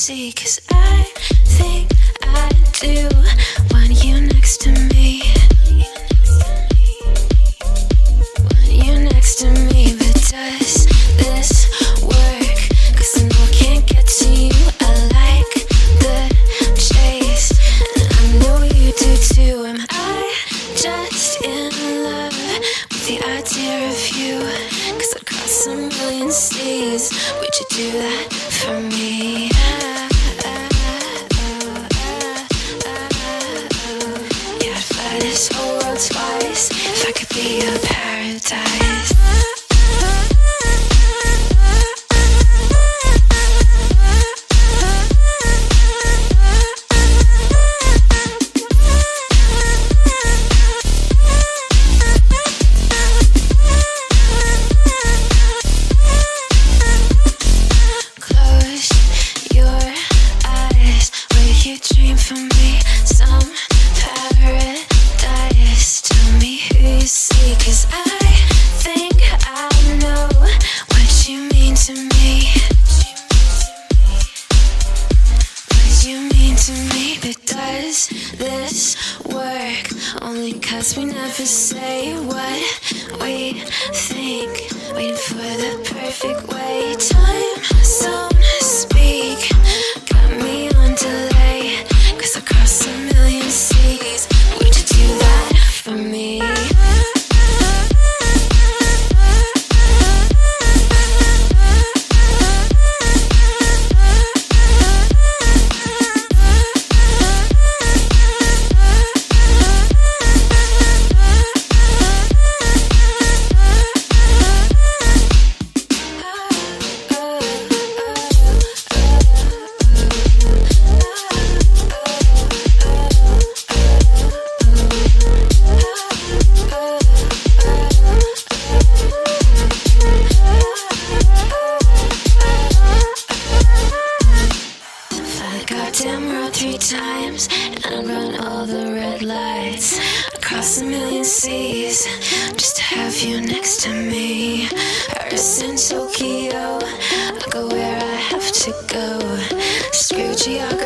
see, 'cause I think I do want you next to me. Want you next to me, but does this work? 'Cause I know I can't get to you. I like the chase, and I know you do too. Am I just in love with the idea of you? 'Cause I'd cross a million seas. Would you do that for me? Yeah, I'd fly this whole world twice if I could be your paradise. This work only 'cause we never say what we think, waiting for the perfect way. Time zone speak, got me on delay, 'cause I cross a million seas. Would you do that for me? Goddamn road 3 times, and I run all the red lights across a million seas just to have you next to me. Paris and Tokyo, I go where I have to go. Screw geography.